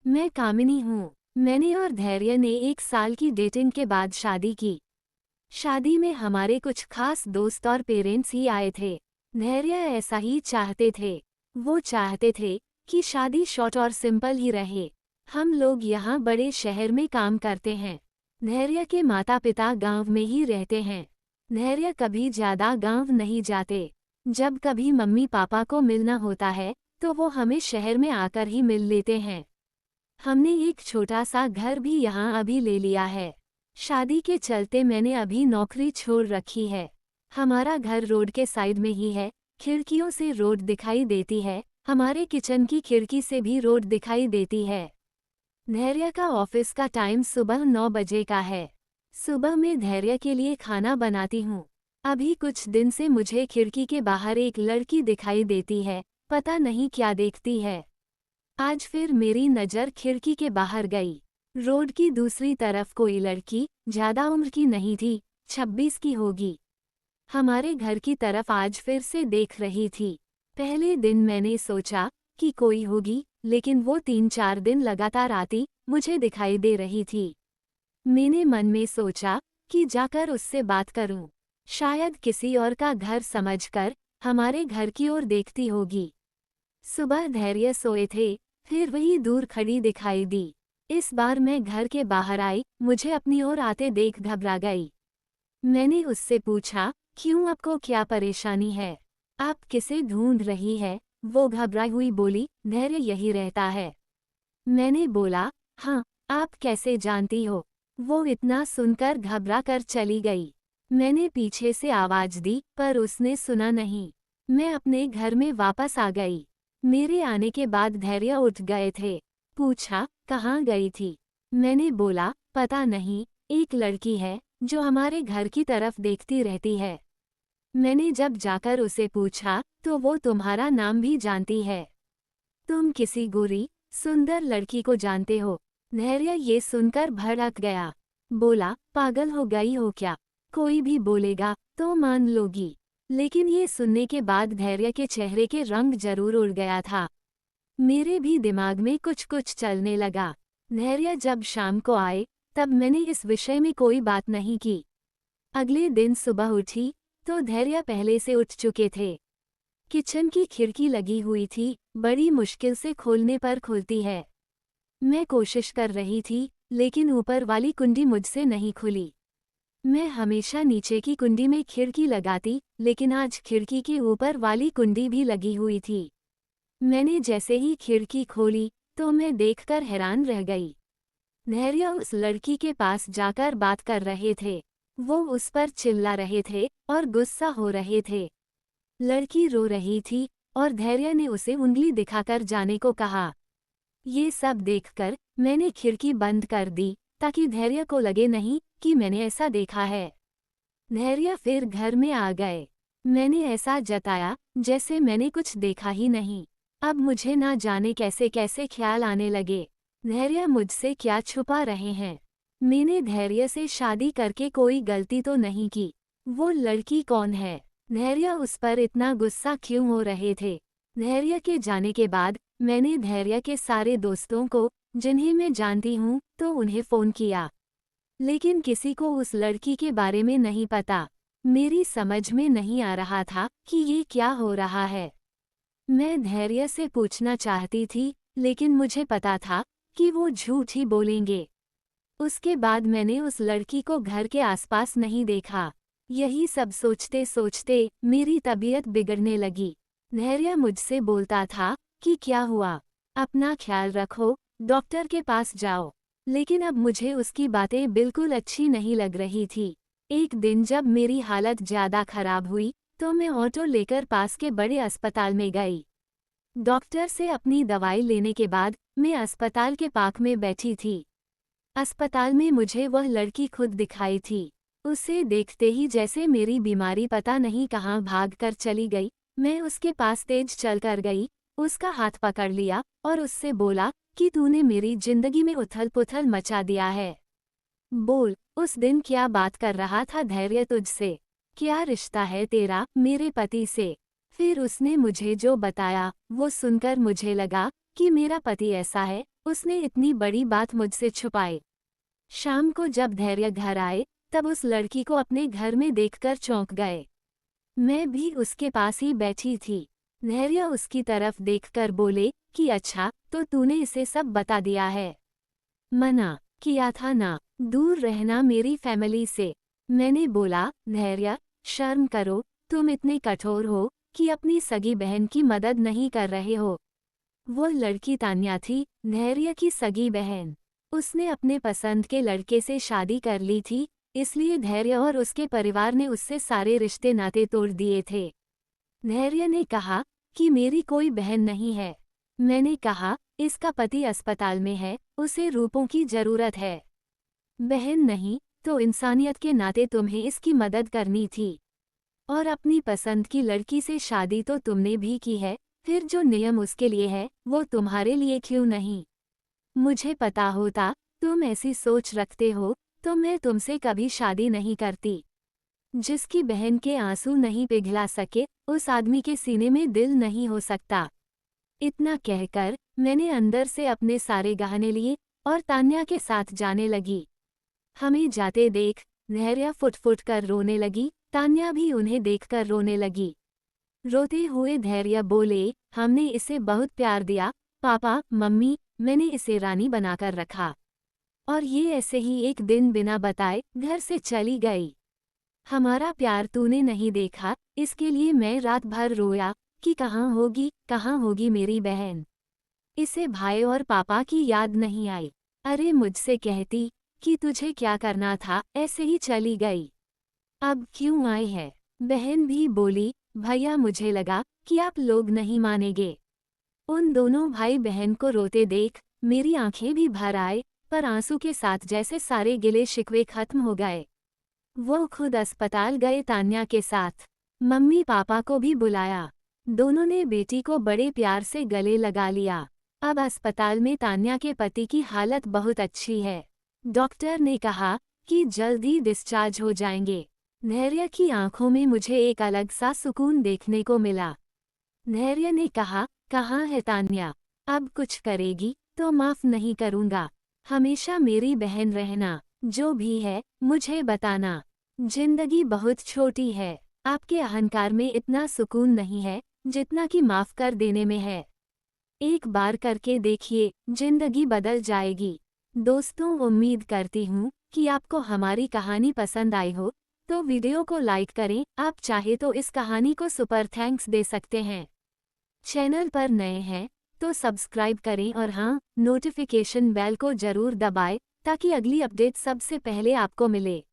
मैं कामिनी हूँ। मैंने और धैर्य ने 1 साल की डेटिंग के बाद शादी की। शादी में हमारे कुछ खास दोस्त और पेरेंट्स ही आए थे। धैर्य ऐसा ही चाहते थे। वो चाहते थे कि शादी शॉर्ट और सिंपल ही रहे। हम लोग यहाँ बड़े शहर में काम करते हैं। धैर्य के माता पिता गांव में ही रहते हैं। धैर्य कभी ज्यादा गांव नहीं जाते। जब कभी मम्मी पापा को मिलना होता है तो वो हमें शहर में आकर ही मिल लेते हैं। हमने एक छोटा सा घर भी यहाँ अभी ले लिया है। शादी के चलते मैंने अभी नौकरी छोड़ रखी है। हमारा घर रोड के साइड में ही है। खिड़कियों से रोड दिखाई देती है। हमारे किचन की खिड़की से भी रोड दिखाई देती है। धैर्य का ऑफिस का टाइम सुबह 9 बजे का है। सुबह में धैर्य के लिए खाना बनाती हूँ। अभी कुछ दिन से मुझे खिड़की के बाहर एक लड़की दिखाई देती है। पता नहीं क्या देखती है। आज फिर मेरी नज़र खिड़की के बाहर गई। रोड की दूसरी तरफ कोई लड़की, ज्यादा उम्र की नहीं थी, 26 की होगी, हमारे घर की तरफ आज फिर से देख रही थी। पहले दिन मैंने सोचा कि कोई होगी, लेकिन वो 3-4 दिन लगातार आती मुझे दिखाई दे रही थी। मैंने मन में सोचा कि जाकर उससे बात करूं। शायद किसी और का घर समझकर हमारे घर की ओर देखती होगी। सुबह धैर्य सोए थे, फिर वही दूर खड़ी दिखाई दी। इस बार मैं घर के बाहर आई, मुझे अपनी ओर आते देख घबरा गई। मैंने उससे पूछा, क्यों, आपको क्या परेशानी है? आप किसे ढूंढ रही है? वो घबराई हुई बोली, धैर्य यही रहता है। मैंने बोला, हाँ, आप कैसे जानती हो? वो इतना सुनकर घबरा कर चली गई। मैंने पीछे से आवाज दी पर उसने सुना नहीं। मैं अपने घर में वापस आ गई। मेरे आने के बाद धैर्य उठ गए थे। पूछा, कहाँ गई थी? मैंने बोला, पता नहीं, एक लड़की है जो हमारे घर की तरफ देखती रहती है। मैंने जब जाकर उसे पूछा तो वो तुम्हारा नाम भी जानती है। तुम किसी गोरी सुंदर लड़की को जानते हो? धैर्य ये सुनकर भड़क गया। बोला, पागल हो गई हो क्या? कोई भी बोलेगा तो मान लोगी। लेकिन ये सुनने के बाद धैर्य के चेहरे के रंग जरूर उड़ गया था। मेरे भी दिमाग में कुछ कुछ चलने लगा। धैर्य जब शाम को आए तब मैंने इस विषय में कोई बात नहीं की। अगले दिन सुबह उठी तो धैर्य पहले से उठ चुके थे। किचन की खिड़की लगी हुई थी, बड़ी मुश्किल से खोलने पर खुलती है। मैं कोशिश कर रही थी, लेकिन ऊपर वाली कुंडी मुझसे नहीं खुली। मैं हमेशा नीचे की कुंडी में खिड़की लगाती, लेकिन आज खिड़की के ऊपर वाली कुंडी भी लगी हुई थी। मैंने जैसे ही खिड़की खोली तो मैं देखकर हैरान रह गई। धैर्य उस लड़की के पास जाकर बात कर रहे थे। वो उस पर चिल्ला रहे थे और गुस्सा हो रहे थे। लड़की रो रही थी और धैर्य ने उसे उंगली दिखाकर जाने को कहा। ये सब देखकर मैंने खिड़की बंद कर दी ताकि धैर्य को लगे नहीं कि मैंने ऐसा देखा है। धैर्य फिर घर में आ गए। मैंने ऐसा जताया जैसे मैंने कुछ देखा ही नहीं। अब मुझे ना जाने कैसे कैसे ख्याल आने लगे। धैर्य मुझसे क्या छुपा रहे हैं? मैंने धैर्य से शादी करके कोई गलती तो नहीं की। वो लड़की कौन है? धैर्य उस पर इतना गुस्सा क्यों हो रहे थे? धैर्य के जाने के बाद मैंने धैर्य के सारे दोस्तों को, जिन्हें मैं जानती हूँ, तो उन्हें फ़ोन किया। लेकिन किसी को उस लड़की के बारे में नहीं पता। मेरी समझ में नहीं आ रहा था कि ये क्या हो रहा है। मैं धैर्य से पूछना चाहती थी, लेकिन मुझे पता था कि वो झूठ ही बोलेंगे। उसके बाद मैंने उस लड़की को घर के आसपास नहीं देखा। यही सब सोचते सोचते मेरी तबीयत बिगड़ने लगी। धैर्य मुझसे बोलता था कि क्या हुआ, अपना ख्याल रखो, डॉक्टर के पास जाओ। लेकिन अब मुझे उसकी बातें बिल्कुल अच्छी नहीं लग रही थी। एक दिन जब मेरी हालत ज़्यादा खराब हुई तो मैं ऑटो लेकर पास के बड़े अस्पताल में गई। डॉक्टर से अपनी दवाई लेने के बाद मैं अस्पताल के पार्क में बैठी थी। अस्पताल में मुझे वह लड़की खुद दिखाई थी। उसे देखते ही जैसे मेरी बीमारी पता नहीं कहाँ भाग कर चली गई। मैं उसके पास तेज चलकर गई, उसका हाथ पकड़ लिया और उससे बोला कि तूने मेरी जिंदगी में उथल-पुथल मचा दिया है। बोल, उस दिन क्या बात कर रहा था धैर्य तुझसे? क्या रिश्ता है तेरा मेरे पति से? फिर उसने मुझे जो बताया वो सुनकर मुझे लगा कि मेरा पति ऐसा है उसने इतनी बड़ी बात मुझसे छुपाई। शाम को जब धैर्य घर आए तब उस लड़की को अपने घर में देखकर चौंक गए। मैं भी उसके पास ही बैठी थी। धैर्य उसकी तरफ देखकर बोले कि अच्छा, तो तूने इसे सब बता दिया है। मना किया था ना, दूर रहना मेरी फैमिली से। मैंने बोला, धैर्य शर्म करो, तुम इतने कठोर हो कि अपनी सगी बहन की मदद नहीं कर रहे हो। वो लड़की तान्या थी, धैर्य की सगी बहन। उसने अपने पसंद के लड़के से शादी कर ली थी, इसलिए धैर्य और उसके परिवार ने उससे सारे रिश्ते नाते तोड़ दिए थे। धैर्य ने कहा कि मेरी कोई बहन नहीं है। मैंने कहा, इसका पति अस्पताल में है, उसे रूपों की जरूरत है। बहन नहीं तो इंसानियत के नाते तुम्हें इसकी मदद करनी थी। और अपनी पसंद की लड़की से शादी तो तुमने भी की है, फिर जो नियम उसके लिए है वो तुम्हारे लिए क्यों नहीं? मुझे पता होता तुम ऐसी सोच रखते हो तो मैं तुमसे कभी शादी नहीं करती। जिसकी बहन के आंसू नहीं पिघला सके, उस आदमी के सीने में दिल नहीं हो सकता। इतना कहकर मैंने अंदर से अपने सारे गहने लिए और तान्या के साथ जाने लगी। हमें जाते देख धैर्य फुट फुट कर रोने लगी, तान्या भी उन्हें देखकर रोने लगी। रोते हुए धैर्य बोले, हमने इसे बहुत प्यार दिया, पापा मम्मी, मैंने इसे रानी बनाकर रखा। और ये ऐसे ही एक दिन बिना बताए घर से चली गई। हमारा प्यार तूने नहीं देखा, इसके लिए मैं रात भर रोया कि कहाँ होगी मेरी बहन। इसे भाई और पापा की याद नहीं आई। अरे मुझसे कहती कि तुझे क्या करना था, ऐसे ही चली गई। अब क्यों आई है? बहन भी बोली, भैया मुझे लगा कि आप लोग नहीं मानेंगे। उन दोनों भाई बहन को रोते देख मेरी आंखें भी भर आए, पर आंसू के साथ जैसे सारे गिले शिकवे खत्म हो गए। वो खुद अस्पताल गए तान्या के साथ। मम्मी पापा को भी बुलाया। दोनों ने बेटी को बड़े प्यार से गले लगा लिया। अब अस्पताल में तान्या के पति की हालत बहुत अच्छी है। डॉक्टर ने कहा कि जल्द ही डिस्चार्ज हो जाएंगे। धैर्य की आंखों में मुझे एक अलग सा सुकून देखने को मिला। धैर्य ने कहा, कहाँ है तान्या? अब कुछ करेगी तो माफ नहीं करूँगा। हमेशा मेरी बहन रहना, जो भी है मुझे बताना। जिंदगी बहुत छोटी है, आपके अहंकार में इतना सुकून नहीं है जितना कि माफ कर देने में है। एक बार करके देखिए, जिंदगी बदल जाएगी। दोस्तों, उम्मीद करती हूँ कि आपको हमारी कहानी पसंद आई हो, तो वीडियो को लाइक करें। आप चाहे तो इस कहानी को सुपर थैंक्स दे सकते हैं। चैनल पर नए हैं तो सब्सक्राइब करें और हाँ, नोटिफिकेशन बेल को जरूर दबाएं ताकि अगली अपडेट सबसे पहले आपको मिले।